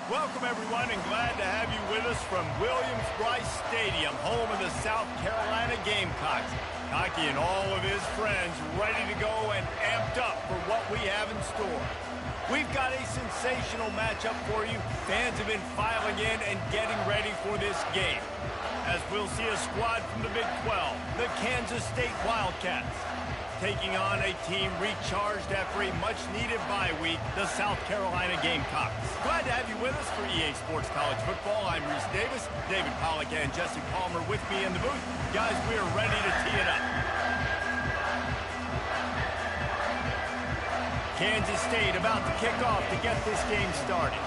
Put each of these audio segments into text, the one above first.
Welcome, everyone, and glad to have you with us from Williams-Brice Stadium, home of the South Carolina Gamecocks. Cocky and all of his friends ready to go and amped up for what we have in store. We've got a sensational matchup for you. Fans have been filing in and getting ready for this game, as we'll see a squad from the Big 12, the Kansas State Wildcats, taking on a team recharged after a much-needed bye week, the South Carolina Gamecocks. Glad to have you with us for EA Sports College Football. I'm Reese Davis, David Pollack, and Jesse Palmer with me in the booth. Guys, we are ready to tee it up. Kansas State about to kick off to get this game started.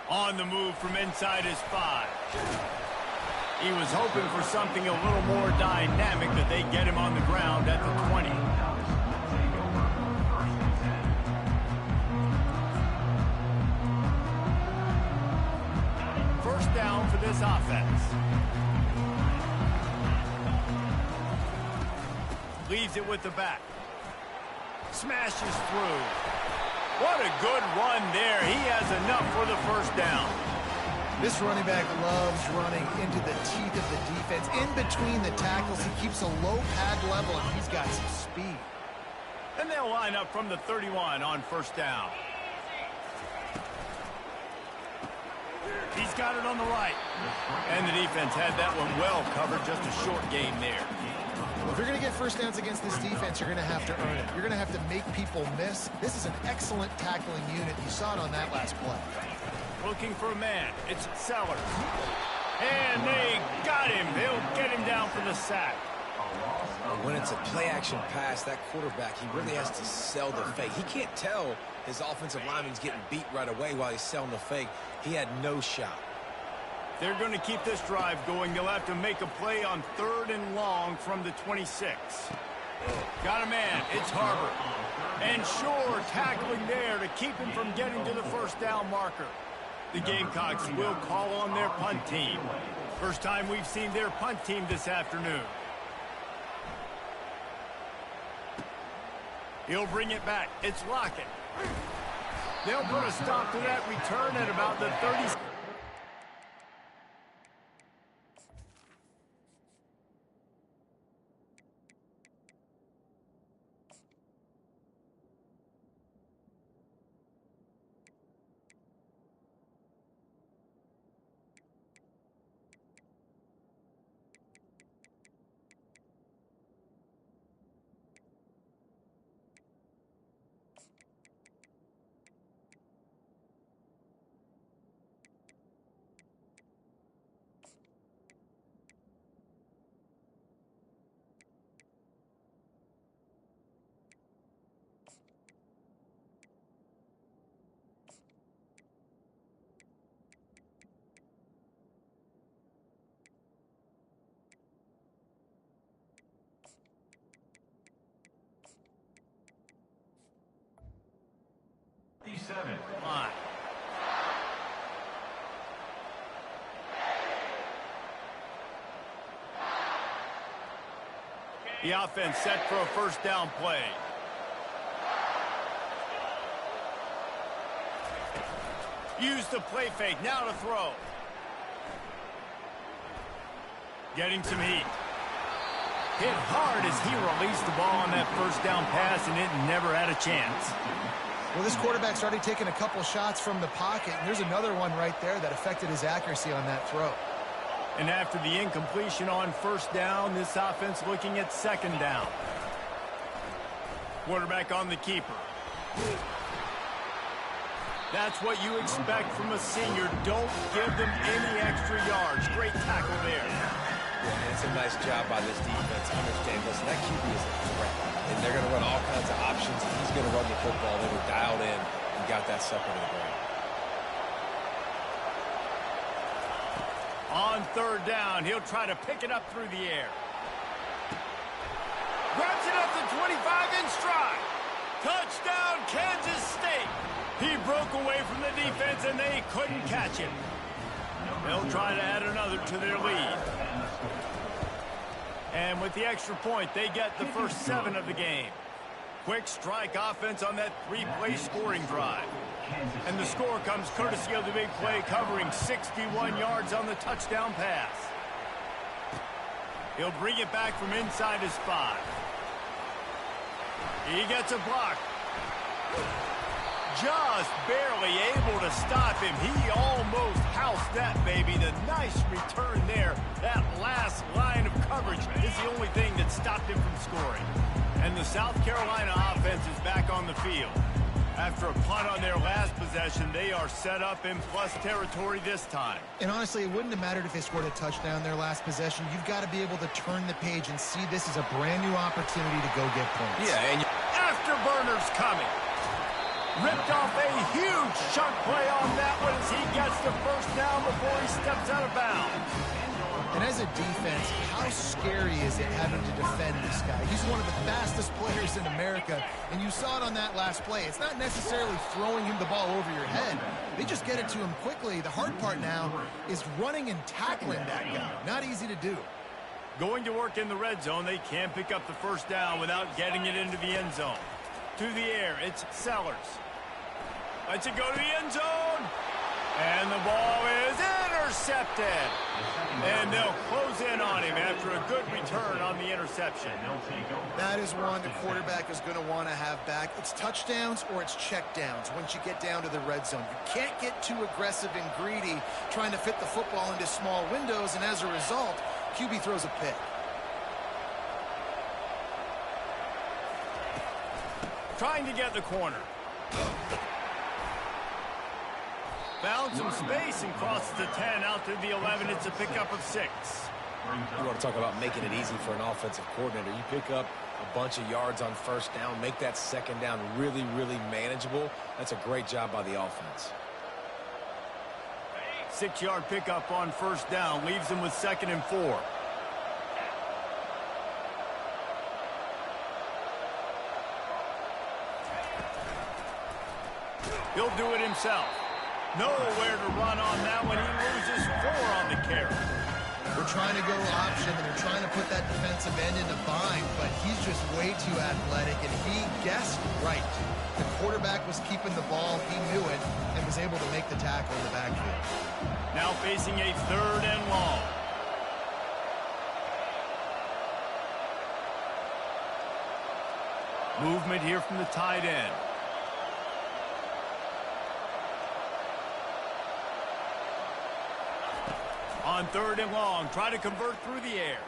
On the move from inside his 5. He was hoping for something a little more dynamic, that they get him on the ground at the 20. First down for this offense. Leaves it with the back. Smashes through. What a good run there. He has enough for the first down. This running back loves running into the teeth of the defense. In between the tackles, he keeps a low pad level, and he's got some speed. And they'll line up from the 31 on first down. He's got it on the right. And the defense had that one well covered. Just a short gain there. Well, if you're going to get first downs against this defense, you're going to have to earn it. You're going to have to make people miss. This is an excellent tackling unit. You saw it on that last play. Looking for a man. It's Sellers. And they got him. They'll get him down for the sack. When it's a play-action pass, that quarterback, he really has to sell the fake. He can't tell his offensive lineman's getting beat right away while he's selling the fake. He had no shot. They're going to keep this drive going. They'll have to make a play on 3rd and long from the 26. Got a man. It's Harbor. And Shore tackling there to keep him from getting to the first down marker. The Gamecocks will call on their punt team. First time we've seen their punt team this afternoon. He'll bring it back. It's Lockett. They'll put a stop to that return at about the 30. Line. The offense set for a first down play. Use the play fake. Now to throw. Getting some heat. Hit hard as he released the ball on that first down pass, and it never had a chance. Well, this quarterback's already taken a couple shots from the pocket, and there's another one right there that affected his accuracy on that throw. And after the incompletion on first down, this offense looking at second down. Quarterback on the keeper. That's what you expect from a senior. Don't give them any extra yards. Great tackle there. Yeah, it's a nice job by this defense. Understand, listen, that QB is a threat. And they're going to run all kinds of options. He's going to run the football. They were dialed in and got that sucker to the ground. On third down, he'll try to pick it up through the air. Grabs it up to 25 in stride. Touchdown, Kansas State. He broke away from the defense, and they couldn't catch him. They'll try to add another to their lead. And with the extra point, they get the first 7 of the game. quick strike offense on that three-play scoring drive. And the score comes courtesy of the big play, covering 61 yards on the touchdown pass. He'll bring it back from inside his 5. He gets a block. Just barely able to stop him. He almost housed that baby. The nice return there. That last line of coverage is the only thing that stopped him from scoring. And the South Carolina offense is back on the field. After a punt on their last possession, they are set up in plus territory this time. And honestly, it wouldn't have mattered if they scored a touchdown their last possession. You've got to be able to turn the page and see this as a brand new opportunity to go get points. Yeah, and afterburners coming. Ripped off a huge chunk play on that one as he gets the first down before he steps out of bounds. And as a defense, how scary is it having to defend this guy? He's one of the fastest players in America, and you saw it on that last play. It's not necessarily throwing him the ball over your head. They just get it to him quickly. The hard part now is running and tackling that guy. Not easy to do. Going to work in the red zone, they can't pick up the first down without getting it into the end zone. To the air, it's Sellers. Lets it go to the end zone. And the ball is intercepted. And they'll close in on him after a good return on the interception. That is one the quarterback is going to want to have back. It's touchdowns or it's checkdowns once you get down to the red zone. You can't get too aggressive and greedy trying to fit the football into small windows, and as a result, QB throws a pick. Trying to get the corner. Found some space and crosses the 10 out to the 11. It's a pickup of 6. You want to talk about making it easy for an offensive coordinator. You pick up a bunch of yards on first down, make that second down really, really manageable. That's a great job by the offense. 6-yard pickup on first down leaves them with 2nd and 4. He'll do it himself. Nowhere to run on that one. He loses 4 on the carry. We're trying to go option, and they're trying to put that defensive end in a bind, but he's just way too athletic, and he guessed right. The quarterback was keeping the ball. He knew it and was able to make the tackle in the backfield. Now facing a 3rd and long. Movement here from the tight end. On 3rd and long, try to convert through the air.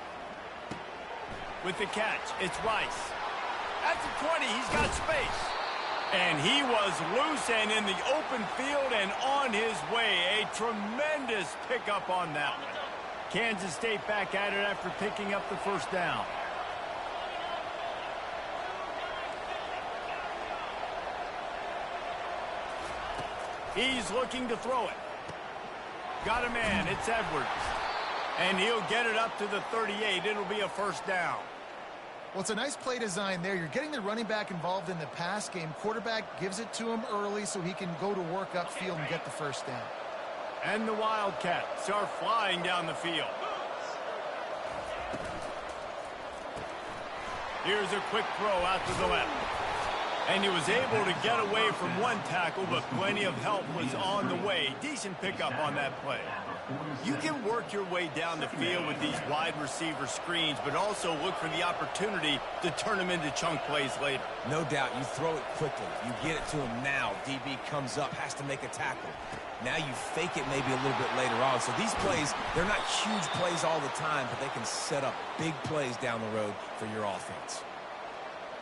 With the catch, it's Rice. At the 20, he's got space. And he was loose and in the open field and on his way. A tremendous pickup on that one. Kansas State back at it after picking up the first down. He's looking to throw it. Got a man. It's Edwards. And he'll get it up to the 38. It'll be a first down. Well, it's a nice play design there. You're getting the running back involved in the pass game. Quarterback gives it to him early so he can go to work upfield and get the first down. And the Wildcats are flying down the field. Here's a quick throw out to the left. And he was able to get away from one tackle, but plenty of help was on the way. Decent pickup on that play. You can work your way down the field with these wide receiver screens, but also look for the opportunity to turn them into chunk plays later. No doubt, you throw it quickly. You get it to him now. DB comes up, has to make a tackle. Now you fake it maybe a little bit later on. So these plays, they're not huge plays all the time, but they can set up big plays down the road for your offense.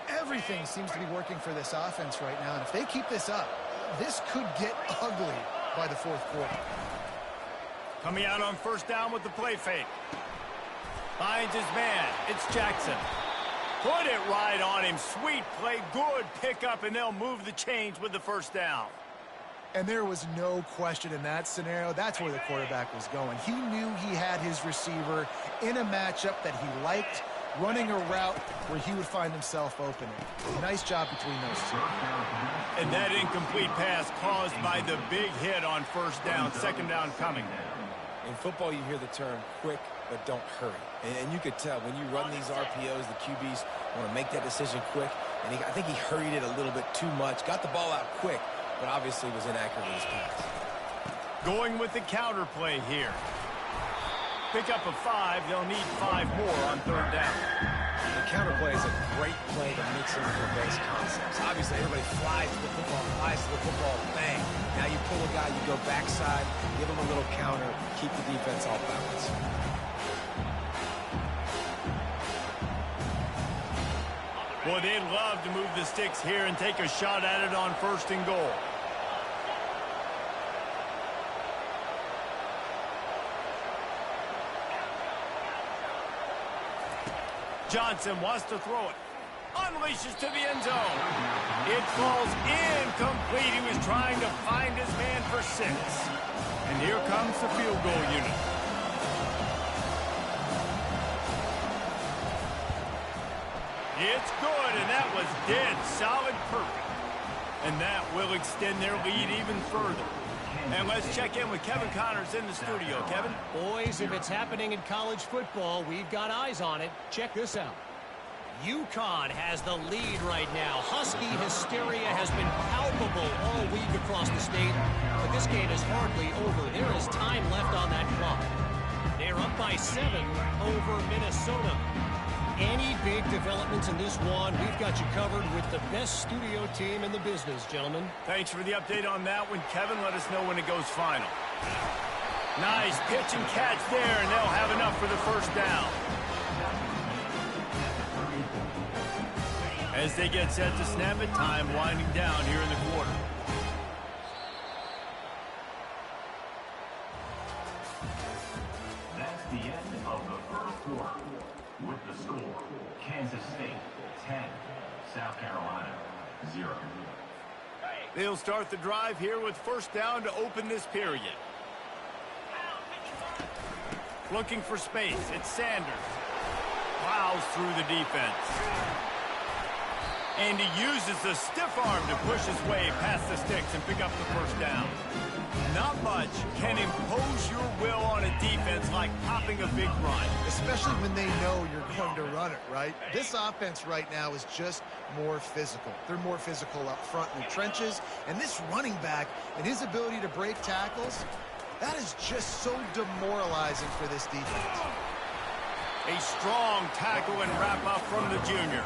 Everything seems to be working for this offense right now, and if they keep this up, this could get ugly by the 4th quarter. Coming out on first down with the play fake. Finds his man. It's Jackson. Put it right on him. Sweet play. Good pickup, and they'll move the chains with the first down. And there was no question in that scenario. That's where the quarterback was going. He knew he had his receiver in a matchup that he liked, running a route where he would find himself opening. Nice job between those two. And that incomplete pass caused by the big hit on first down. 2nd down coming. In football, you hear the term quick but don't hurry. And you could tell when you run these RPOs, the QBs want to make that decision quick. And I think he hurried it a little bit too much. Got the ball out quick, but obviously was inaccurate with his pass. Going with the counter play here. Pick up a 5. They'll need 5 more on 3rd down. The counter play is a great play to mix in with your base concepts. Obviously, everybody flies to the football, bang. Now you pull a guy, you go backside, give him a little counter, keep the defense off balance. Boy, they'd love to move the sticks here and take a shot at it on 1st and goal. Johnson wants to throw it. Unleashes to the end zone. It falls incomplete. He was trying to find his man for 6. And here comes the field goal unit. It's good, and that was dead solid perfect. And that will extend their lead even further. And let's check in with Kevin Connors in the studio. Kevin? Boys, if it's happening in college football, we've got eyes on it. Check this out. UConn has the lead right now. Husky hysteria has been palpable all week across the state, but this game is hardly over. There is time left on that clock. They're up by 7 over Minnesota. Any big developments in this one, we've got you covered with the best studio team in the business, gentlemen. Thanks for the update on that one, Kevin. Let us know when it goes final. Nice pitch and catch there, and they'll have enough for the 1st down. As they get set to snap it, time winding down here in the quarter. That's the end of the 1st quarter. With the score, Kansas State 10, South Carolina 0. They'll start the drive here with 1st down to open this period. Looking for space. It's Sanders. Plows through the defense. And he uses the stiff arm to push his way past the sticks and pick up the 1st down. Not much can impose your will on a defense like popping a big run. Especially when they know you're going to run it, right? This offense right now is just more physical. They're more physical up front in the trenches. And this running back and his ability to break tackles, that is just so demoralizing for this defense. A strong tackle and wrap up from the junior.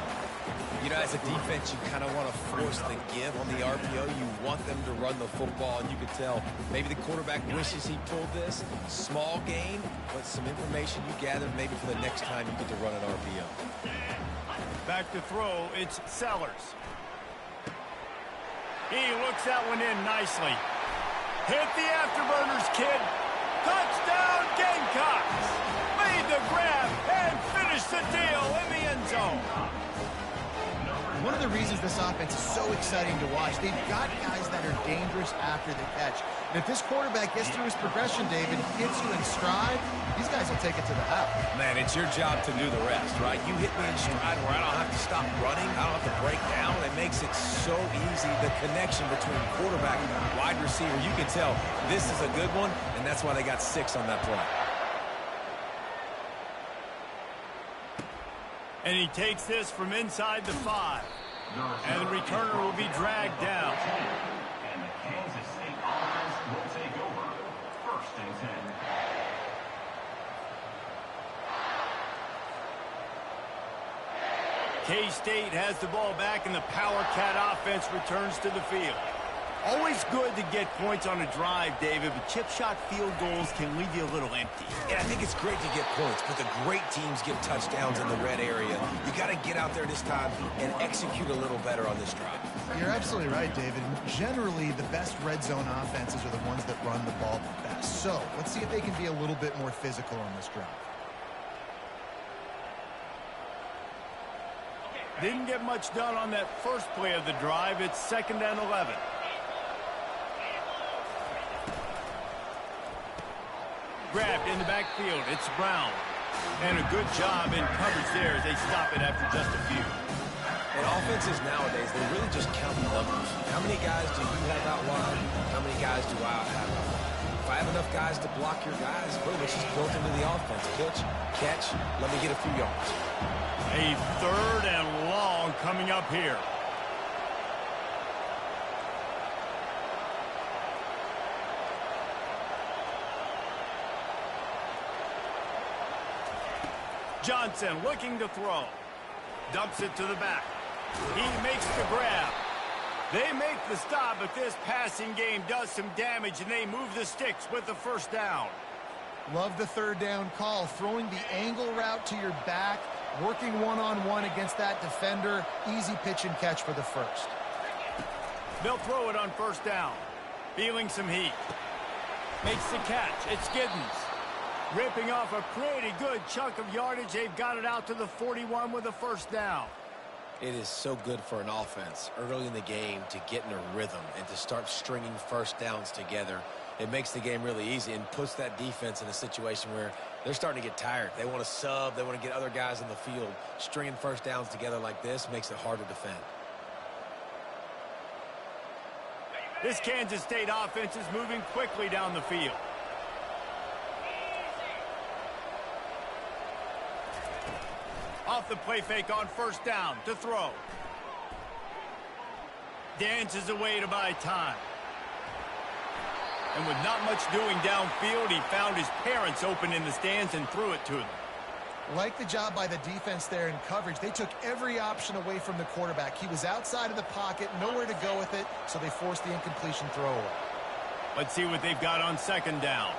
You know, as a defense, you kind of want to force the give on the RPO. You want them to run the football, and you could tell maybe the quarterback wishes he pulled this. Small gain, but some information you gathered maybe for the next time you get to run an RPO. Back to throw, it's Sellers. He looks that one in nicely. Hit the afterburners, kid. Touchdown, Gamecocks. Made the grab and finished the deal in the end zone. One of the reasons this offense is so exciting to watch, they've got guys that are dangerous after the catch. And if this quarterback gets through his progression, David, gets you in stride, these guys will take it to the house. Man, it's your job to do the rest, right? You hit me in stride where I don't have to stop running. I don't have to break down. It makes it so easy. The connection between quarterback and wide receiver, you can tell this is a good one, and that's why they got 6 on that play. And he takes this from inside the 5. And the returner will be dragged down. And the Kansas State offense will take over 1st and 10. K-State has the ball back, and the Power Cat offense returns to the field. Always good to get points on a drive, David, but chip shot field goals can leave you a little empty. Yeah, I think it's great to get points, but the great teams get touchdowns in the red area. You got to get out there this time and execute a little better on this drive. You're absolutely right, David. Generally, the best red zone offenses are the ones that run the ball the best. So let's see if they can be a little bit more physical on this drive. Didn't get much done on that first play of the drive. It's 2nd and 11. Grabbed in the backfield. It's Brown. And a good job in coverage there as they stop it after just a few. And offenses nowadays, they really just count the numbers. How many guys do you have out wide? How many guys do I have out wide? If I have enough guys to block your guys, boom, it's just built into the offense. Pitch, catch, let me get a few yards. A 3rd and long coming up here. Johnson looking to throw. Dumps it to the back. He makes the grab. They make the stop, but this passing game does some damage, and they move the sticks with the first down. Love the 3rd down call. Throwing the angle route to your back, working one-on-one against that defender. Easy pitch and catch for the first. They'll throw it on 1st down. Feeling some heat. Makes the catch. It's Giddens. Ripping off a pretty good chunk of yardage. They've got it out to the 41 with a 1st down. It is so good for an offense early in the game to get in a rhythm and to start stringing 1st downs together. It makes the game really easy and puts that defense in a situation where they're starting to get tired. They want to sub. They want to get other guys in the field. Stringing 1st downs together like this makes it hard to defend. This Kansas State offense is moving quickly down the field. Off the play fake on 1st down to throw. Dances away to buy time. And with not much doing downfield, he found his parents open in the stands and threw it to them. Like the job by the defense there in coverage. They took every option away from the quarterback. He was outside of the pocket, nowhere to go with it, so they forced the incompletion throw away. Let's see what they've got on 2nd down.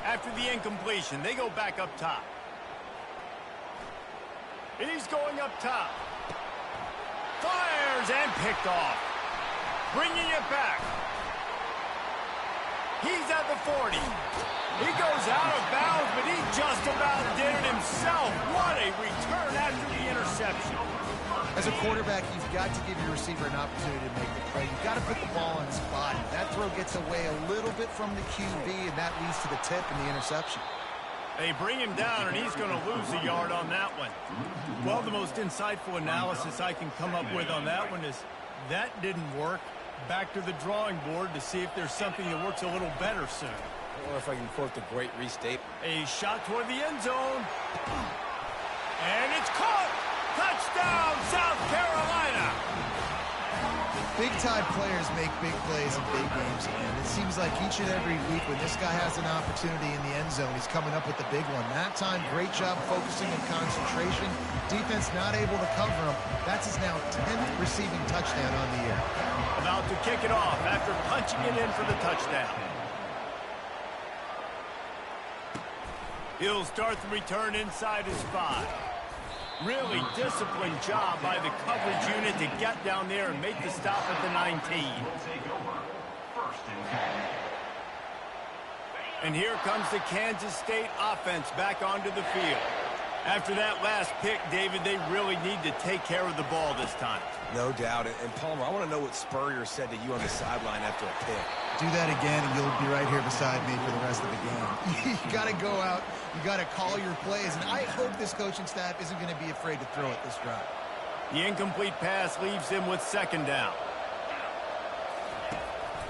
After the incompletion, they go back up top. He's going up top. Fires and picked off. Bringing it back. He's at the 40. He goes out of bounds, but he just about did it himself. What a return after the interception. As a quarterback, you've got to give your receiver an opportunity to make the play. You've got to put the ball on his body. That throw gets away a little bit from the QB, and that leads to the tip and the interception. They bring him down, and he's going to lose a yard on that one. Well, the most insightful analysis I can come up with on that one is that didn't work. Back to the drawing board to see if there's something that works a little better soon. Or if I can quote the great restate. A shot toward the end zone. And it's caught! Touchdown, South Carolina! Big-time players make big plays in big games, and it seems like each and every week when this guy has an opportunity in the end zone, he's coming up with the big one. That time, great job focusing and concentration. Defense not able to cover him. That's his now 10th receiving touchdown on the year. About to kick it off after punching it in for the touchdown. He'll start the return inside his 5. Really disciplined job by the coverage unit to get down there and make the stop at the 19. And here comes the Kansas State offense back onto the field. After that last pick, David, they really need to take care of the ball this time. No doubt. And Palmer, I want to know what Spurrier said to you on the sideline after a pick. Do that again, and you'll be right here beside me for the rest of the game. You got to go out. You got to call your plays, and I hope this coaching staff isn't going to be afraid to throw it this drive. The incomplete pass leaves him with 2nd down.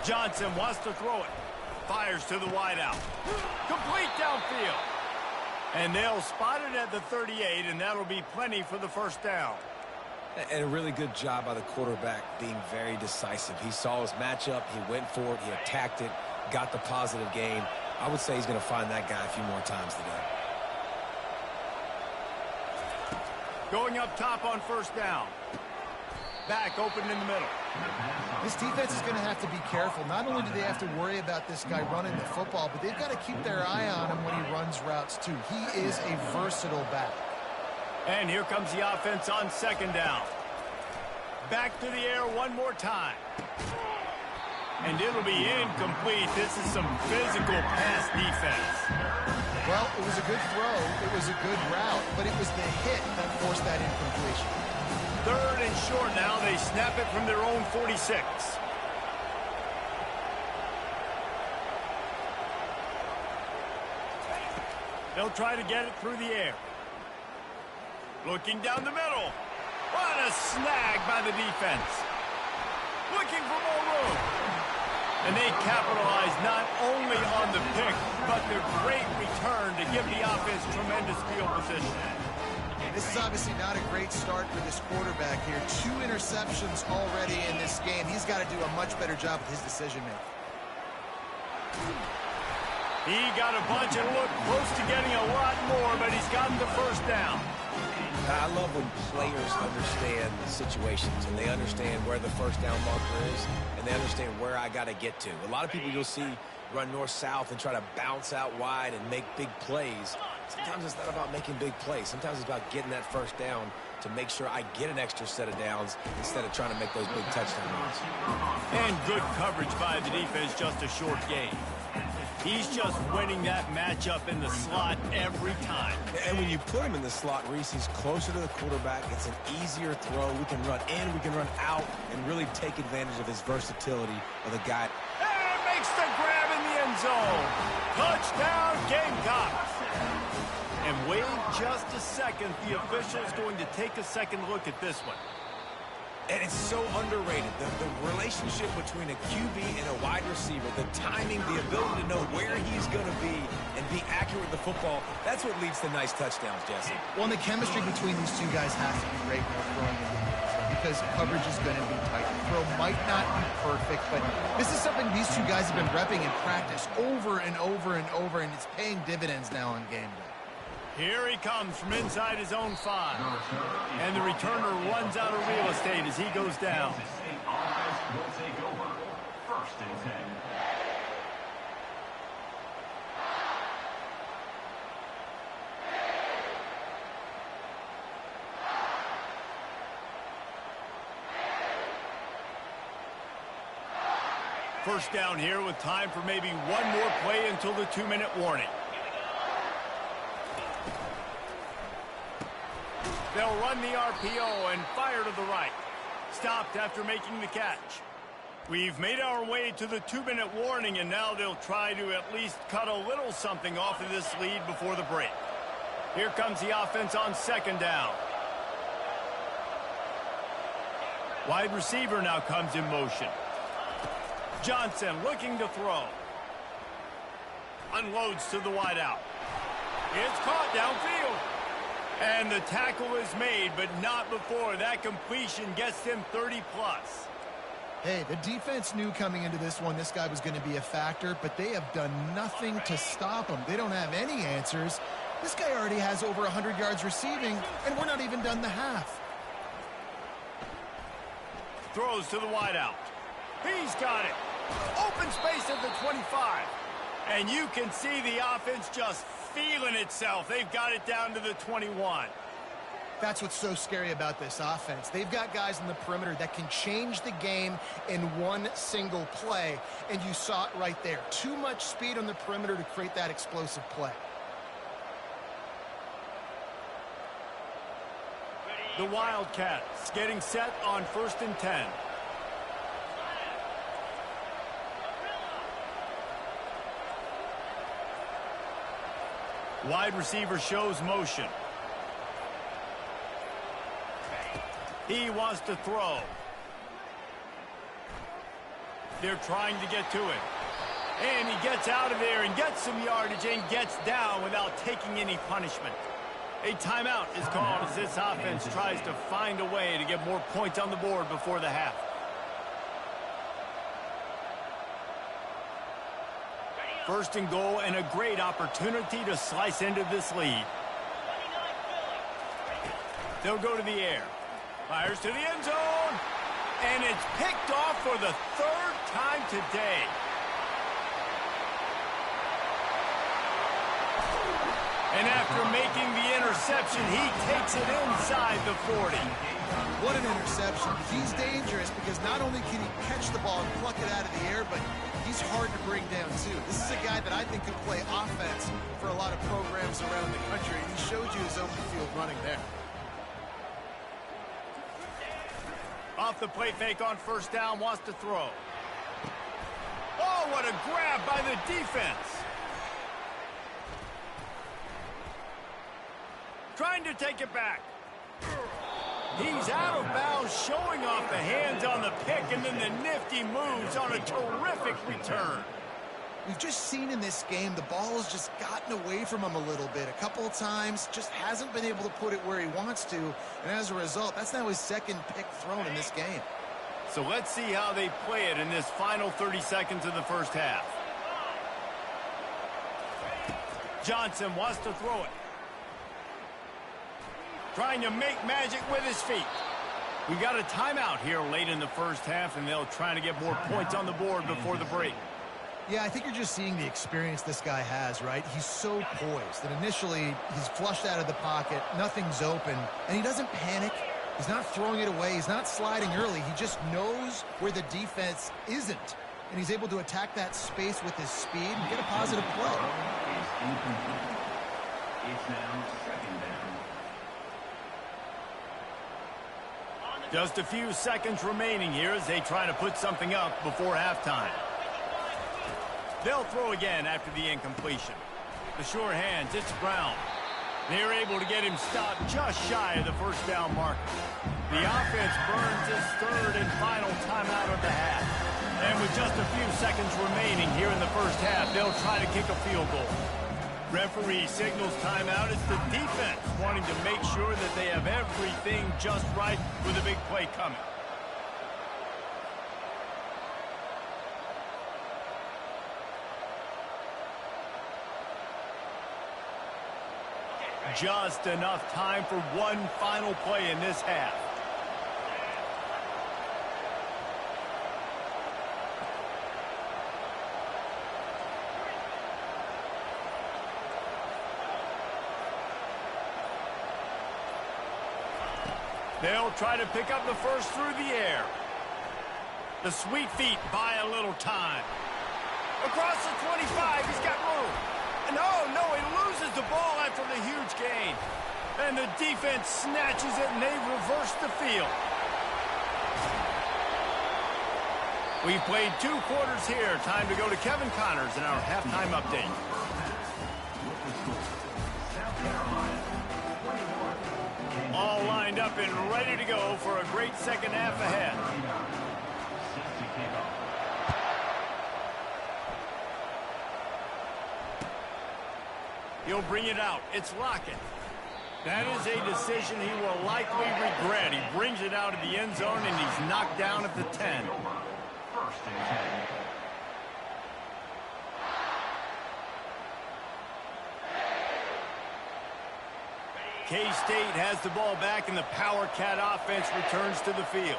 Johnson wants to throw it. Fires to the wideout. Complete downfield. And they'll spot it at the 38, and that'll be plenty for the 1st down. And a really good job by the quarterback being very decisive. He saw his matchup. He went for it. He attacked it. Got the positive gain. I would say he's going to find that guy a few more times today. Going up top on 1st down. Back open in the middle. This defense is going to have to be careful. Not only do they have to worry about this guy running the football, but they've got to keep their eye on him when he runs routes too. He is a versatile back. And here comes the offense on 2nd down. Back to the air one more time. And it'll be incomplete. This is some physical pass defense. Well, it was a good throw. It was a good route, but it was the hit that forced that incompletion. 3rd and short now. They snap it from their own 46. They'll try to get it through the air. Looking down the middle. What a snag by the defense. looking for more room. And they capitalize not only on the pick, but the great return to give the offense tremendous field position. This is obviously not a great start for this quarterback here. 2 interceptions already in this game. He's got to do a much better job with his decision-making. He got a bunch and looked close to getting a lot more, but he's gotten the first down. I love when players understand situations and they understand where the first down marker is and they understand where I got to get to. A lot of people you'll see run north-south and try to bounce out wide and make big plays. Sometimes it's not about making big plays. Sometimes it's about getting that first down to make sure I get an extra set of downs instead of trying to make those big touchdown runs. And good coverage by the defense, just a short gain. He's just winning that matchup in the slot every time. And when you put him in the slot, Reese, he's closer to the quarterback. It's an easier throw. We can run in, we can run out, and really take advantage of his versatility of the guy. And makes the grab in the end zone. Touchdown, Gamecocks. And wait just a second. The official's going to take a second look at this one. And it's so underrated. The relationship between a QB and a wide receiver, the timing, the ability to know where he's going to be and be accurate with the football, that's what leads to nice touchdowns, Jesse. Well, and the chemistry between these two guys has to be great when they're throwing into the end zone because coverage is going to be tight. The throw might not be perfect, but this is something these two guys have been repping in practice over and over and over, and it's paying dividends now on game day. Here he comes from inside his own 5. And the returner runs out of real estate as he goes down. Kansas State offense will take over. 1st and 10. First down here with time for maybe one more play until the 2-minute warning. They'll run the RPO and fire to the right. Stopped after making the catch. We've made our way to the 2-minute warning, and now they'll try to at least cut a little something off of this lead before the break. Here comes the offense on 2nd down. Wide receiver now comes in motion. Johnson looking to throw. Unloads to the wideout. It's caught downfield. And the tackle is made, but not before that completion gets them 30-plus. Hey, the defense knew coming into this one this guy was going to be a factor, but they have done nothing to stop him. They don't have any answers. This guy already has over 100 yards receiving, and we're not even done the half. Throws to the wideout. He's got it. Open space at the 25. And you can see the offense just feeling itself. They've got it down to the 21. That's what's so scary about this offense. They've got guys in the perimeter that can change the game in one single play, and you saw it right there. Too much speed on the perimeter to create that explosive play. The Wildcats getting set on 1st and 10. Wide receiver shows motion. He wants to throw. They're trying to get to it. And he gets out of there and gets some yardage and gets down without taking any punishment. A timeout is called as this offense tries to find a way to get more points on the board before the half. First and goal, and a great opportunity to slice into this lead. They'll go to the air. Fires to the end zone. And it's picked off for the 3rd time today. And after making the interception, he takes it inside the 40. What an interception. He's dangerous because not only can he catch the ball and pluck it out of the air, but he's hard to bring down, too. This is a guy that I think could play offense for a lot of programs around the country, and he showed you his open field running there. Off the play fake on 1st down, wants to throw. Oh, what a grab by the defense. Trying to take it back. He's out of bounds, showing off the hands on the pick, and then the nifty moves on a terrific return. We've just seen in this game the ball has just gotten away from him a little bit. A couple of times, just hasn't been able to put it where he wants to, and as a result, that's now his second pick thrown in this game. So let's see how they play it in this final 30 seconds of the first half. Johnson wants to throw it. Trying to make magic with his feet. We got a timeout here late in the first half, and they'll try to get more points on the board before the break. Yeah, I think you're just seeing the experience this guy has, right? He's so poised that initially he's flushed out of the pocket, nothing's open, and he doesn't panic. He's not throwing it away. He's not sliding early. He just knows where the defense isn't, and he's able to attack that space with his speed and get a positive play. It's now second down. Just a few seconds remaining here as they try to put something up before halftime. They'll throw again after the incompletion. The sure hands, it's Brown. They're able to get him stopped just shy of the first down marker. The offense burns its third and final timeout of the half. And with just a few seconds remaining here in the first half, they'll try to kick a field goal. Referee signals timeout. It's the defense wanting to make sure that they have everything just right with a big play coming. Just enough time for one final play in this half. They'll try to pick up the first through the air. The sweet feet buy a little time. Across the 25, he's got room. And oh, no, he loses the ball after the huge gain. And the defense snatches it, and they reverse the field. We've played 2 quarters here. Time to go to Kevin Connors in our halftime update. All lined up and ready to go for a great second half ahead. He'll bring it out. It's Lockett. That is a decision he will likely regret. He brings it out of the end zone, and he's knocked down at the 10. First and 10. K-State has the ball back, and the Power Cat offense returns to the field.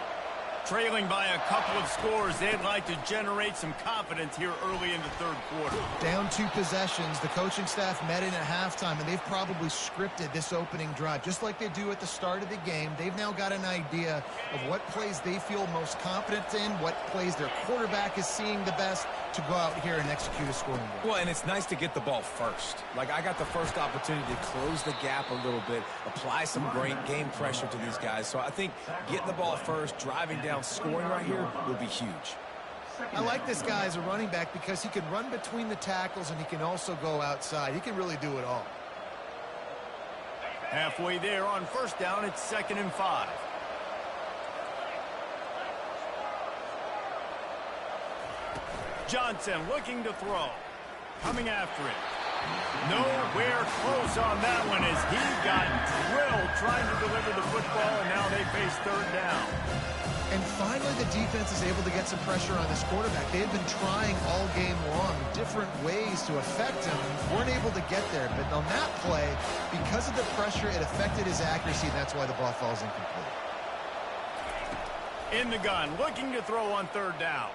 Trailing by a couple of scores, they'd like to generate some confidence here early in the third quarter. Down 2 possessions, the coaching staff met in at halftime, and they've probably scripted this opening drive. Just like they do at the start of the game, they've now got an idea of what plays they feel most confident in, what plays their quarterback is seeing the best to go out here and execute a scoring goal. Well, and it's nice to get the ball first. Like, I got the first opportunity to close the gap a little bit, apply some great game pressure to these guys. So I think getting the ball first, driving down, scoring right here will be huge. I like this guy as a running back because he can run between the tackles and he can also go outside. He can really do it all. Halfway there on first down, it's 2nd and 5. Johnson looking to throw. Coming after it. Nowhere close on that one as he got drilled trying to deliver the football, and now they face 3rd down. And finally, the defense is able to get some pressure on this quarterback. They had been trying all game long different ways to affect him. Weren't able to get there. But on that play, because of the pressure, it affected his accuracy, and that's why the ball falls incomplete. In the gun, looking to throw on 3rd down.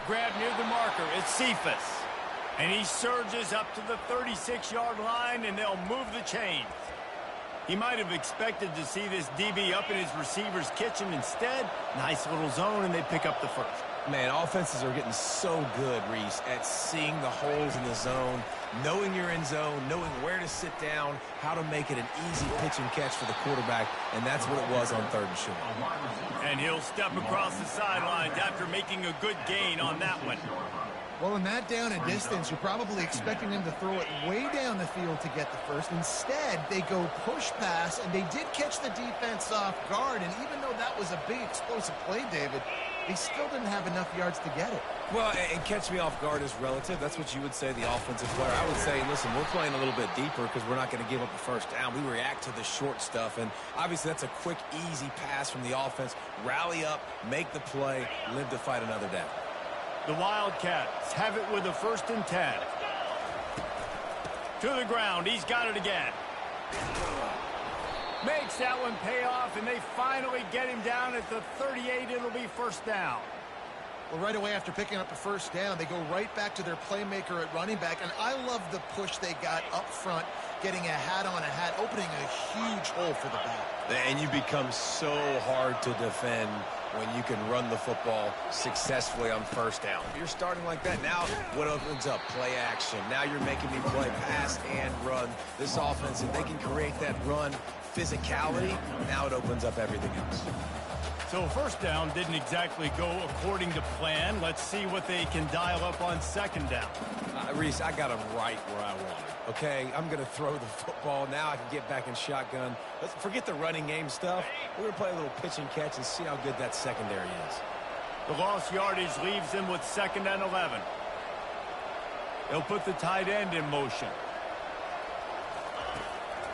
Grab near the marker. It's Cephas. And he surges up to the 36-yard line, and they'll move the chains. He might have expected to see this DB up in his receiver's kitchen. Instead, nice little zone, and they pick up the first. Man, offenses are getting so good, Reese, at seeing the holes in the zone, knowing you're in zone, knowing where to sit down, how to make it an easy pitch and catch for the quarterback, and that's what it was on 3rd and short. And he'll step across the sidelines after making a good gain on that one. Well, in that down and distance, you're probably expecting them to throw it way down the field to get the first. Instead, they go push pass, and they did catch the defense off guard. And even though that was a big explosive play, David, they still didn't have enough yards to get it. Well, and catch me off guard is relative. That's what you would say, the offensive player. I would say, listen, we're playing a little bit deeper because we're not going to give up the first down. We react to the short stuff, and obviously that's a quick, easy pass from the offense. Rally up, make the play, live to fight another down. The Wildcats have it with a 1st and 10. To the ground. He's got it again. Makes that one pay off, and they finally get him down at the 38. It'll be 1st down. Well, right away after picking up a 1st down, they go right back to their playmaker at running back. And I love the push they got up front, getting a hat on a hat, opening a huge hole for the back. And you become so hard to defend when you can run the football successfully on 1st down. If you're starting like that, now what opens up? Play action. Now you're making me play pass and run. This offense, if they can create that run physicality, now it opens up everything else. So 1st down didn't exactly go according to plan. Let's see what they can dial up on 2nd down. Reese, I got him right where I want him. Okay, I'm going to throw the football. Now I can get back in shotgun. Let's forget the running game stuff. We're going to play a little pitch and catch and see how good that secondary is. The lost yardage leaves them with 2nd and 11. They'll put the tight end in motion.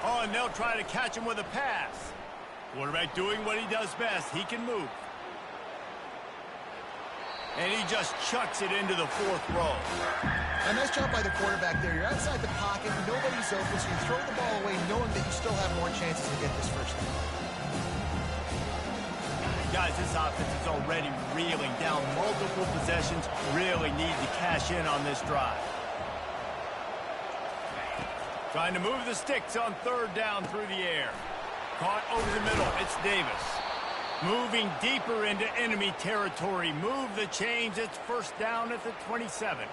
Oh, and they'll try to catch him with a pass. Quarterback doing what he does best. He can move. And he just chucks it into the 4th row. A nice job by the quarterback there. You're outside the pocket. Nobody's open, so you throw the ball away knowing that you still have more chances to get this 1st down. Guys, this offense is already reeling down multiple possessions. Really need to cash in on this drive. Trying to move the sticks on 3rd down through the air. Caught over the middle. It's Davis. Moving deeper into enemy territory. Move the chains. It's 1st down at the 27.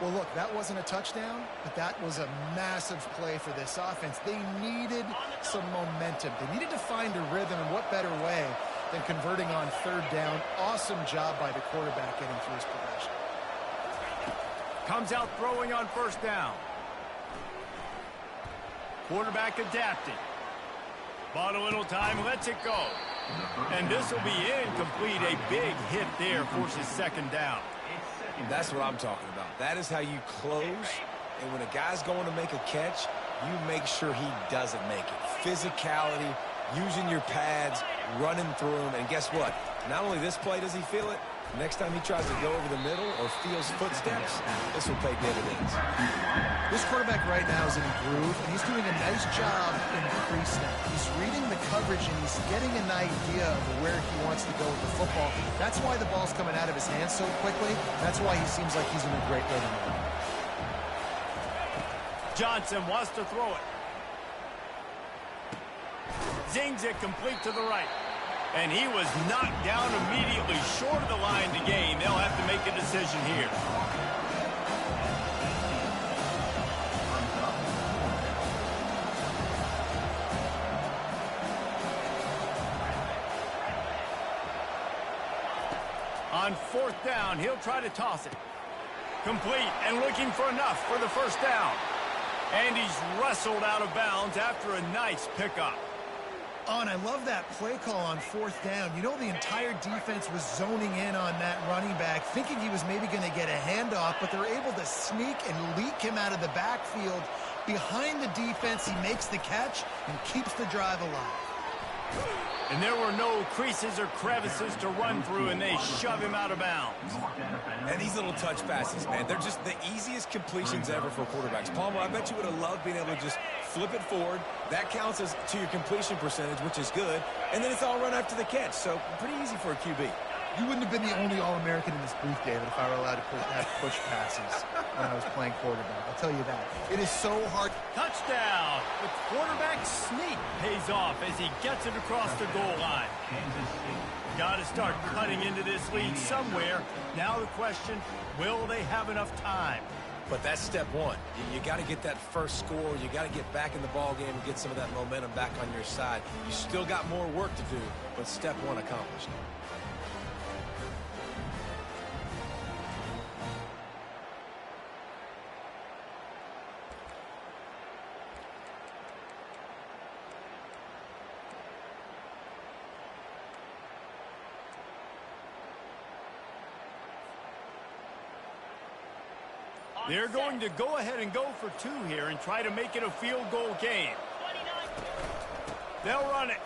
Well, look, that wasn't a touchdown, but that was a massive play for this offense. They needed some momentum. They needed to find a rhythm, and what better way than converting on 3rd down. Awesome job by the quarterback getting through his progression. Comes out throwing on 1st down. Quarterback adapting. Bought a little time, lets it go. And this will be incomplete. A big hit there forces 2nd down. That's what I'm talking about. That is how you close. And when a guy's going to make a catch, you make sure he doesn't make it. Physicality, using your pads, running through them. And guess what? Not only this play does he feel it, next time he tries to go over the middle or feels footsteps, this will pay dividends. This quarterback right now is in a groove, and he's doing a nice job in pre-snap. He's reading the coverage, and he's getting an idea of where he wants to go with the football. That's why the ball's coming out of his hands so quickly. That's why he seems like he's in a great rhythm. Johnson wants to throw it. Zings it complete to the right. And he was knocked down immediately short of the line to gain. They'll have to make a decision here. On 4th down, he'll try to toss it. Complete and looking for enough for the 1st down. And he's wrestled out of bounds after a nice pickup. Oh, and I love that play call on 4th down. You know, the entire defense was zoning in on that running back, thinking he was maybe going to get a handoff, but they're able to sneak and leak him out of the backfield. Behind the defense, he makes the catch and keeps the drive alive. And there were no creases or crevices to run through, and they shove him out of bounds. And these little touch passes, man, they're just the easiest completions ever for quarterbacks. Palmer, I bet you would have loved being able to just flip it forward. That counts as to your completion percentage, which is good. And then it's all run after the catch, so pretty easy for a QB. You wouldn't have been the only All-American in this booth, David, if I were allowed to have push passes when I was playing quarterback. I'll tell you that. It is so hard. Touchdown! The quarterback sneak pays off as he gets it across the goal line. Got to start cutting into this lead somewhere. Now the question, will they have enough time? But that's step one. You got to get that first score. You got to get back in the ball game and get some of that momentum back on your side. You still got more work to do, but step one accomplished. They're going to go ahead and go for two here and try to make it a field goal game. They'll run it.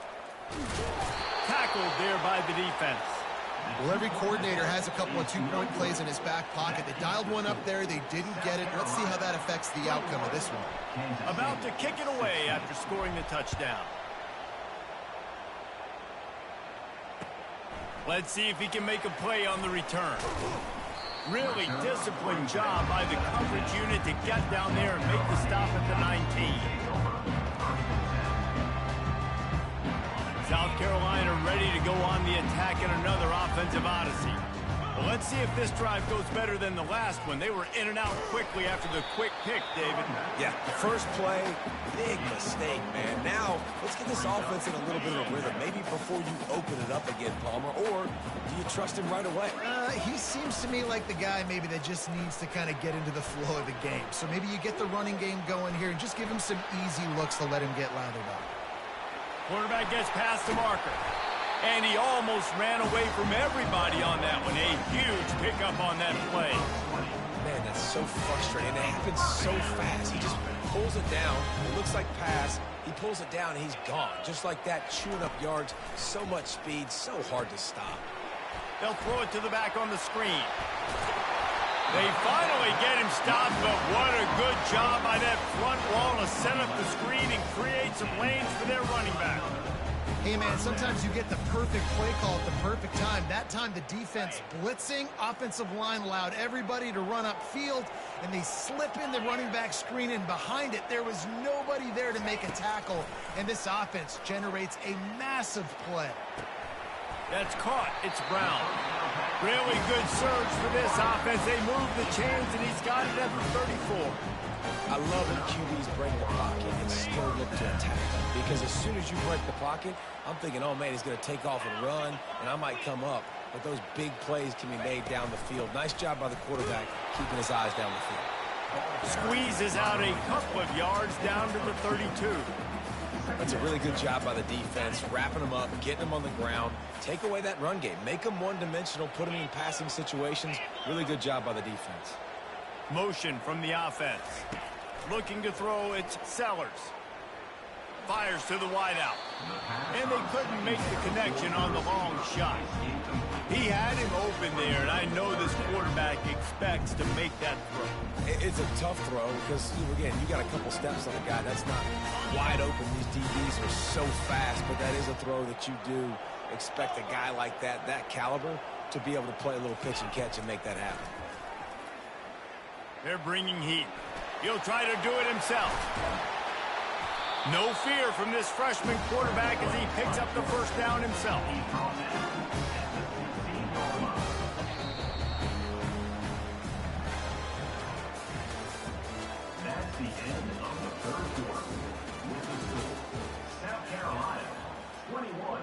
Tackled there by the defense. Well, every coordinator has a couple of two-point plays in his back pocket. They dialed one up there. They didn't get it. Let's see how that affects the outcome of this one. About to kick it away after scoring the touchdown. Let's see if he can make a play on the return. Really disciplined job by the coverage unit to get down there and make the stop at the 19. South Carolina ready to go on the attack in another offensive odyssey. Well, let's see if this drive goes better than the last one. They were in and out quickly after the quick pick, David. Yeah, the first play, big mistake, man. Now, let's get this offense in a little bit of a rhythm. Maybe before you open it up again, Palmer, or do you trust him right away? He seems to me like the guy maybe that just needs to kind of get into the flow of the game. So maybe you get the running game going here and just give him some easy looks to let him get lathered up. Quarterback gets past the marker. And he almost ran away from everybody on that one. A huge pickup on that play. Man, that's so frustrating. It happens so fast. He just pulls it down. It looks like pass. He pulls it down, and he's gone. Just like that, chewing up yards. So much speed, so hard to stop. They'll throw it to the back on the screen. They finally get him stopped, but what a good job by that front wall to set up the screen and create some lanes for their running back. Hey, man, sometimes you get the perfect play call at the perfect time. That time, the defense blitzing, offensive line allowed everybody to run upfield, and they slip in the running back screen, and behind it, there was nobody there to make a tackle, and this offense generates a massive play. That's caught. It's Brown. Really good surge for this offense. They move the chains, and he's got it at the 34. I love when QBs break the pocket and still look to attack. Because as soon as you break the pocket, I'm thinking, oh, man, he's going to take off and run, and I might come up. But those big plays can be made down the field. Nice job by the quarterback keeping his eyes down the field. Squeezes out a couple of yards down to the 32. That's a really good job by the defense, wrapping them up, getting them on the ground. Take away that run game. Make them one-dimensional, put them in passing situations. Really good job by the defense. Motion from the offense. Looking to throw, it's Sellers. Fires to the wideout. And they couldn't make the connection on the long shot. He had him open there, and I know this quarterback expects to make that throw. It's a tough throw because, again, you got a couple steps on a guy. That's not wide open. These DBs are so fast, but that is a throw that you do expect a guy like that caliber, to be able to play a little pitch and catch and make that happen. They're bringing heat. He'll try to do it himself. No fear from this freshman quarterback as he picks up the first down himself. That's the end of the third quarter. With the score, South Carolina 21,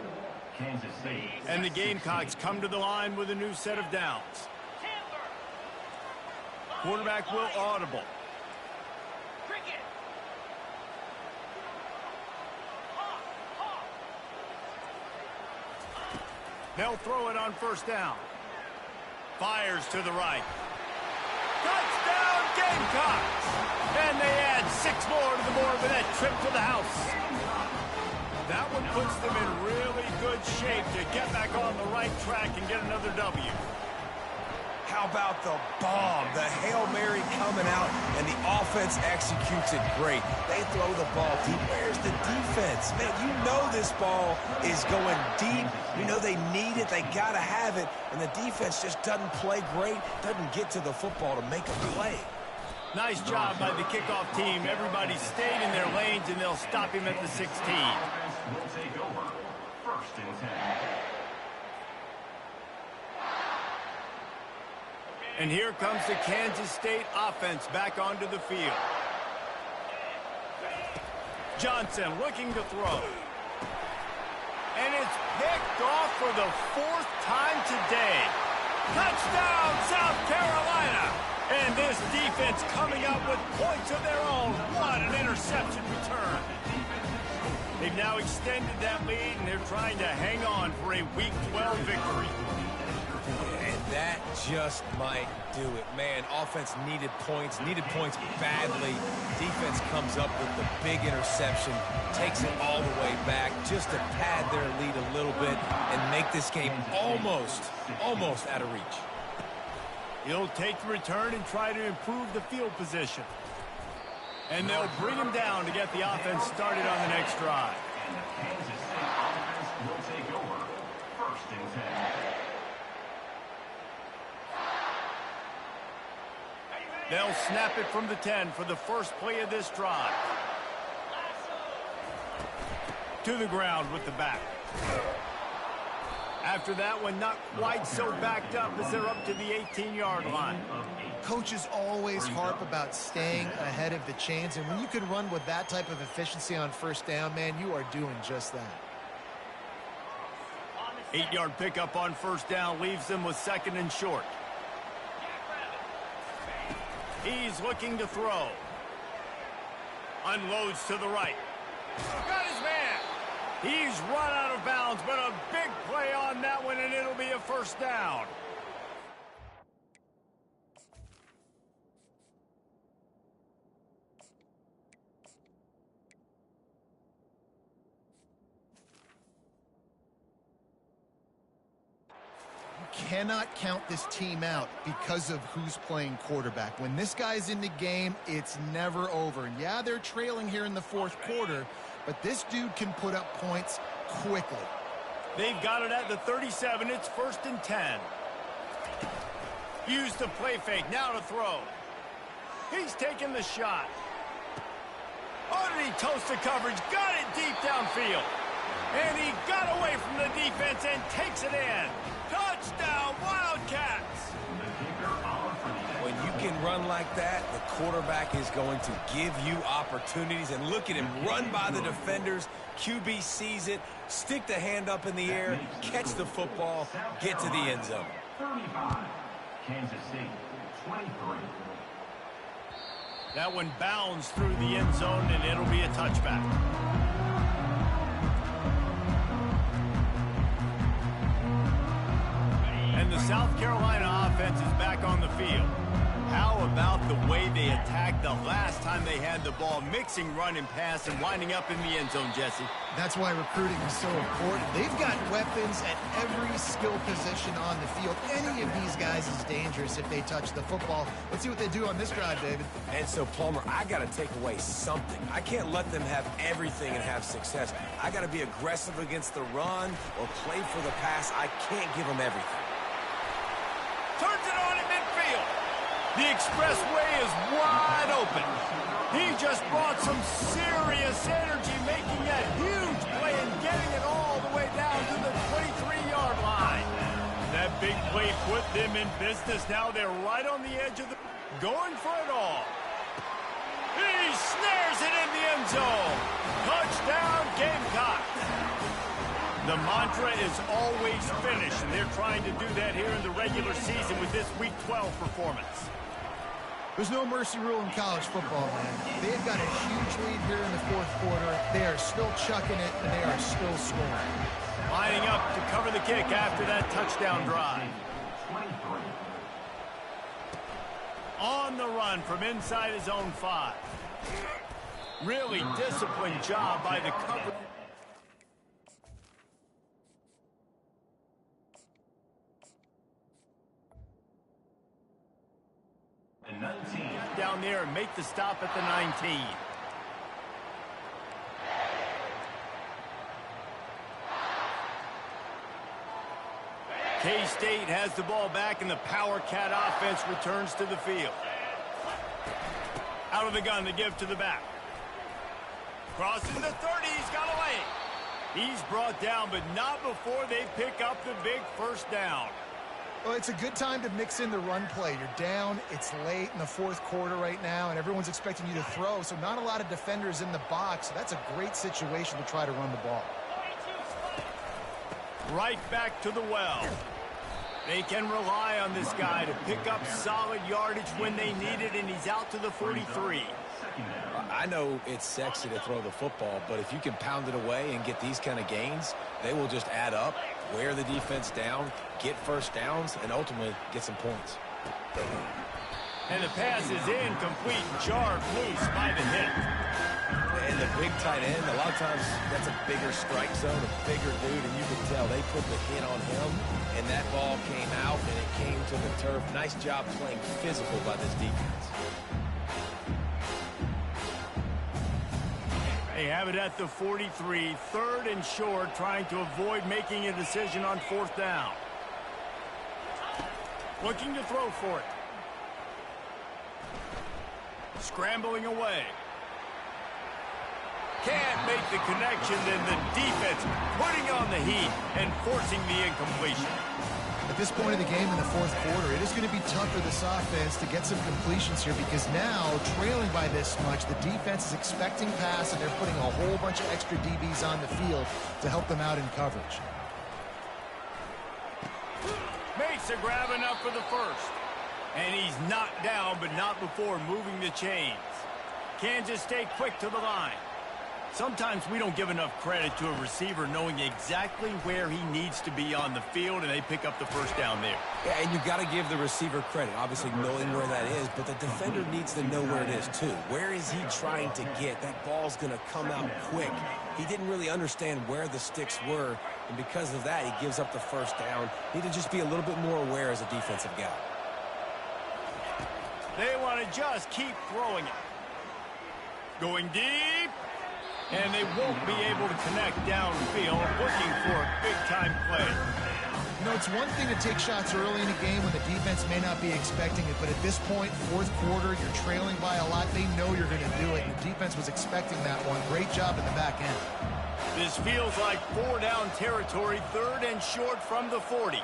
Kansas State. And the Gamecocks come to the line with a new set of downs. Quarterback will audible. They'll throw it on first down. Fires to the right. Touchdown Gamecocks! And they add 6 more to the board with that trip to the house. That one puts them in really good shape to get back on the right track and get another W. How about the bomb? The Hail Mary coming out, and the offense executes it great. They throw the ball deep. Where's the defense? Man, you know this ball is going deep. You know they need it. They got to have it. And the defense just doesn't play great, doesn't get to the football to make a play. Nice job by the kickoff team. Everybody stayed in their lanes, and they'll stop him at the 16. Will take over. First and 10. And here comes the Kansas State offense back onto the field. Johnson looking to throw. And it's picked off for the 4th time today. Touchdown, South Carolina! And this defense coming up with points of their own. What an interception return. They've now extended that lead, and they're trying to hang on for a Week 12 victory. And That just might do it. Man, offense needed points badly. Defense comes up with the big interception, takes it all the way back just to pad their lead a little bit and make this game almost out of reach. He'll take the return and try to improve the field position. And they'll bring him down to get the offense started on the next drive. And the Kansas State offense will take over. 1st and 10. They'll snap it from the 10 for the first play of this drive. To the ground with the back. After that one, not quite so backed up as they're up to the 18-yard line. Coaches always harp about staying ahead of the chains, and when you can run with that type of efficiency on 1st down, man, you are doing just that. 8-yard pickup on 1st down leaves them with 2nd and short. He's looking to throw. Unloads to the right. Got his man. He's run out of bounds, but a big play on that one, and it'll be a 1st down. Cannot count this team out because of who's playing quarterback. When this guy's in the game, it's never over. And yeah, they're trailing here in the 4th quarter, but this dude can put up points quickly. They've got it at the 37. It's 1st and 10. Use the play fake. Now to throw. He's taking the shot. Oh, did he toast the coverage? Got it deep downfield. And he got away from the defense and takes it in. Touchdown, Wildcats! When you can run like that, the quarterback is going to give you opportunities. And look at him run by the defenders. QB sees it, stick the hand up in the air, catch the football, get to the end zone. 35. Kansas State, 23. That one bounds through the end zone, and it'll be a touchback. And the South Carolina offense is back on the field. How about the way they attacked the last time they had the ball, mixing run and pass and winding up in the end zone, Jesse? That's why recruiting is so important. They've got weapons at every skill position on the field. Any of these guys is dangerous if they touch the football. Let's see what they do on this drive, David. And so, Palmer, I got to take away something. I can't let them have everything and have success. I got to be aggressive against the run or play for the pass. I can't give them everything. Turns it on in midfield. The expressway is wide open. He just brought some serious energy, making that huge play and getting it all the way down to the 23-yard line. That big play put them in business. Now they're right on the edge of the... going for it all. He snares it in the end zone. Touchdown, Gamecocks. The mantra is always finish, and they're trying to do that here in the regular season with this Week 12 performance. There's no mercy rule in college football, man. They've got a huge lead here in the 4th quarter. They are still chucking it, and they are still scoring. Lining up to cover the kick after that touchdown drive. On the run from inside his own 5. Really disciplined job by the cover. Down there and make the stop at the 19. K-State has the ball back, and the Power Cat offense returns to the field. Out of the gun to give to the back. Crosses the 30. He's got a lane. He's brought down, but not before they pick up the big 1st down. Well, it's a good time to mix in the run play. You're down, it's late in the 4th quarter right now, and everyone's expecting you to throw, so not a lot of defenders in the box. So that's a great situation to try to run the ball. Right back to the well. They can rely on this guy to pick up solid yardage when they need it, and he's out to the 43. I know it's sexy to throw the football, but if you can pound it away and get these kind of gains, they will just add up, wear the defense down, get first downs, and ultimately get some points. And the pass is incomplete, jarred loose by the hit. And the big tight end, a lot of times that's a bigger strike zone, a bigger dude, and you can tell they put the hit on him, and that ball came out, and it came to the turf. Nice job playing physical by this defense. They have it at the 43, 3rd and short, trying to avoid making a decision on 4th down. Looking to throw for it. Scrambling away. Can't make the connection, then the defense putting on the heat and forcing the incompletion. At this point of the game in the 4th quarter, it is going to be tough for this offense to get some completions here because now, trailing by this much, the defense is expecting pass and they're putting a whole bunch of extra DBs on the field to help them out in coverage. Makes a grab enough for the first. And he's knocked down, but not before moving the chains. Kansas stay quick to the line. Sometimes we don't give enough credit to a receiver knowing exactly where he needs to be on the field, and they pick up the first down there. Yeah, and you got to give the receiver credit, obviously knowing where that is, but the defender needs to know where it is too. Where is he trying to get? That ball's going to come out quick. He didn't really understand where the sticks were, and because of that, he gives up the first down. Need to just be a little bit more aware as a defensive guy. They want to just keep throwing it. Going deep. And they won't be able to connect downfield, looking for a big-time play. You know, it's one thing to take shots early in a game when the defense may not be expecting it, but at this point, 4th quarter, you're trailing by a lot. They know you're going to do it, and the defense was expecting that one. Great job in the back end. This feels like 4-down territory, 3rd and short from the 40.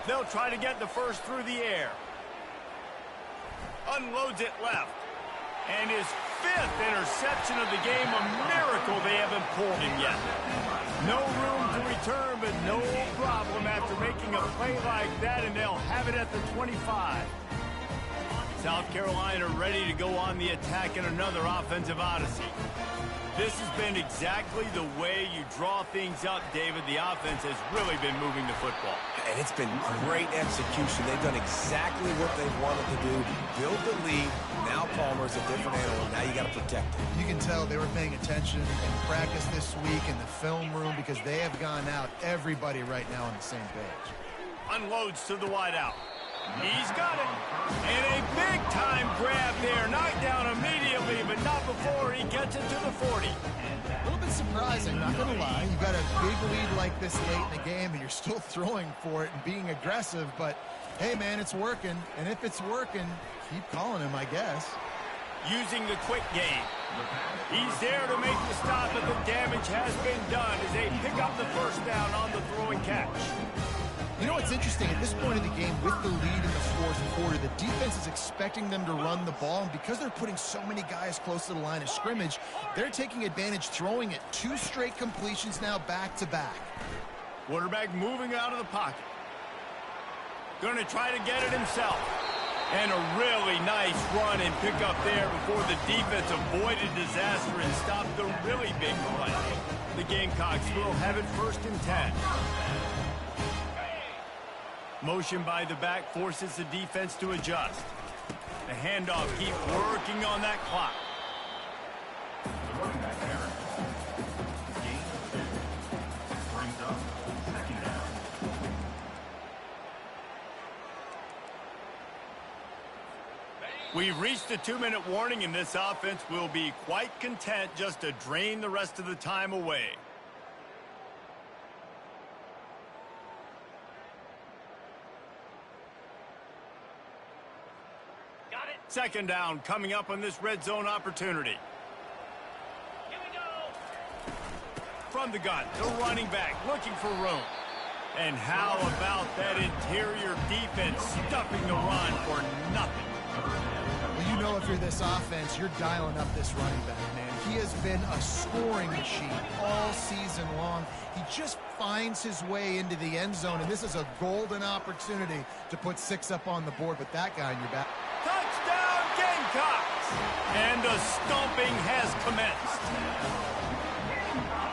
They'll try to get the first through the air. Unloads it left. And his 5th interception of the game, a miracle they haven't pulled him yet. No room to return, but no problem after making a play like that, and they'll have it at the 25. South Carolina ready to go on the attack in another offensive odyssey. This has been exactly the way you draw things up, David. The offense has really been moving the football. And it's been great execution. They've done exactly what they wanted to do. Build the lead. Now Palmer's a different animal. Now you got to protect him. You can tell they were paying attention in practice this week in the film room because they have gone out, everybody right now on the same page. Unloads to the wideout. He's got it. And a big-time grab there. Knocked down immediately, but not before he gets it to the 40. A little bit surprising, not going to lie. You got a big lead like this late in the game, and you're still throwing for it and being aggressive. But, hey, man, it's working. And if it's working, keep calling him, I guess. Using the quick game. He's there to make the stop, but the damage has been done as they pick up the first down on the throw and catch. You know what's interesting? At this point of the game, with the lead in the 4th quarter, the defense is expecting them to run the ball, and because they're putting so many guys close to the line of scrimmage, they're taking advantage, throwing it 2 straight completions now back-to-back. Quarterback moving out of the pocket. Going to try to get it himself. And a really nice run and pick up there before the defense avoided disaster and stopped the really big play. The Gamecocks will have it 1st and 10. Motion by the back forces the defense to adjust. The handoff keeps working on that clock. Brings up 2nd down. We've reached the 2-minute warning, and this offense will be quite content just to drain the rest of the time away. Got it. 2nd down coming up on this red zone opportunity. Here we go. From the gun, the running back looking for room. And how about that interior defense stuffing the run for nothing? Well, you know if you're this offense, you're dialing up this running back, man. He has been a scoring machine all season long. He just finds his way into the end zone, and this is a golden opportunity to put 6 up on the board with that guy in your back. Touchdown, Gamecocks! And the stomping has commenced.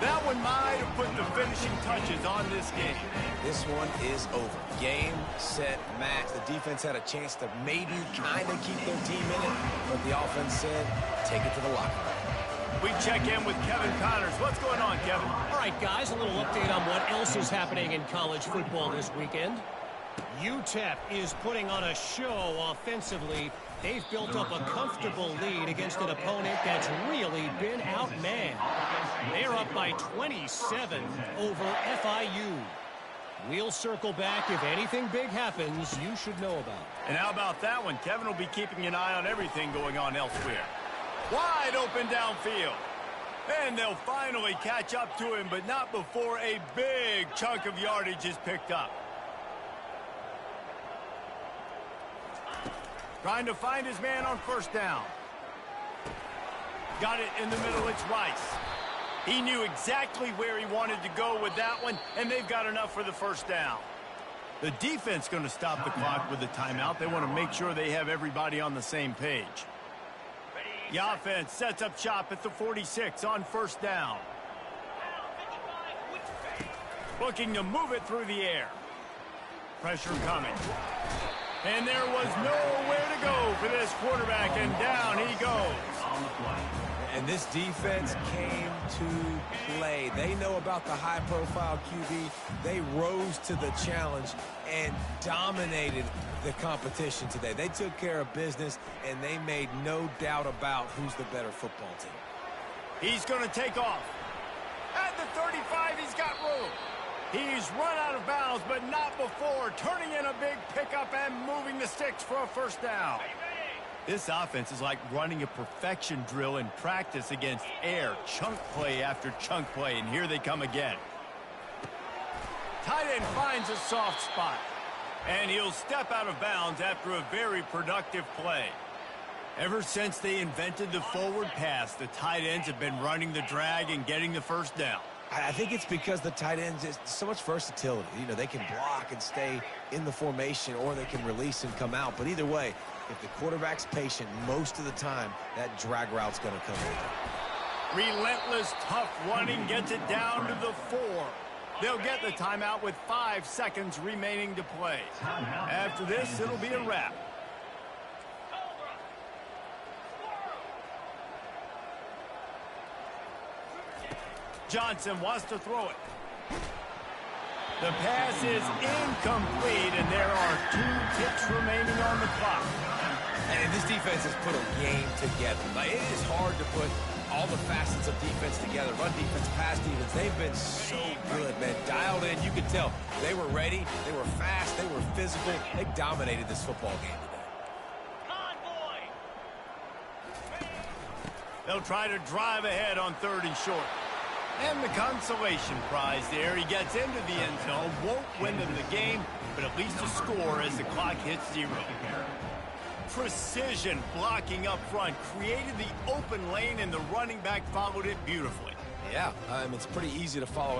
That one might have put the finishing touches on this game. This one is over. Game, set, match. The defense had a chance to maybe kind of keep their team in it, but the offense said, take it to the locker room. We check in with Kevin Connors. What's going on, Kevin? All right, guys, a little update on what else is happening in college football this weekend. UTEP is putting on a show offensively. They've built up a comfortable lead against an opponent that's really been outmanned. They're up by 27 over FIU. We'll circle back. If anything big happens, you should know about it. And how about that one? Kevin will be keeping an eye on everything going on elsewhere. Wide open downfield. And they'll finally catch up to him, but not before a big chunk of yardage is picked up. Trying to find his man on first down. Got it in the middle. It's Rice. He knew exactly where he wanted to go with that one, and they've got enough for the first down. The defense going to stop the clock with a timeout. They want to make sure they have everybody on the same page. The offense sets up shop at the 46 on first down. Looking to move it through the air. Pressure coming. And there was nowhere to go for this quarterback, and down he goes. And this defense came to play. They know about the high-profile QB. They rose to the challenge and dominated the competition today. They took care of business, and they made no doubt about who's the better football team. He's going to take off. At the 35, he's got room. He's run out of bounds, but not before turning in a big pickup and moving the sticks for a first down. This offense is like running a perfection drill in practice against air. Chunk play after chunk play, and here they come again. Tight end finds a soft spot, and he'll step out of bounds after a very productive play. Ever since they invented the forward pass, the tight ends have been running the drag and getting the first down. I think it's because the tight ends is so much versatility. You know, they can block and stay in the formation, or they can release and come out. But either way, if the quarterback's patient, most of the time, that drag route's going to come in. Relentless, tough running gets it down to the 4. They'll get the timeout with 5 seconds remaining to play. After this, it'll be a wrap. Johnson wants to throw it. The pass is incomplete, and there are 2 ticks remaining on the clock. And this defense has put a game together. Like, it is hard to put all the facets of defense together. Run defense, pass defense. They've been so good, man. Dialed in, you could tell. They were ready. They were fast. They were physical. They dominated this football game today. They'll try to drive ahead on 3rd and short. And the consolation prize there. He gets into the end zone. Won't win them the game, but at least a score as the clock hits 0. Precision blocking up front. Created the open lane, and the running back followed it beautifully. Yeah, it's pretty easy to follow.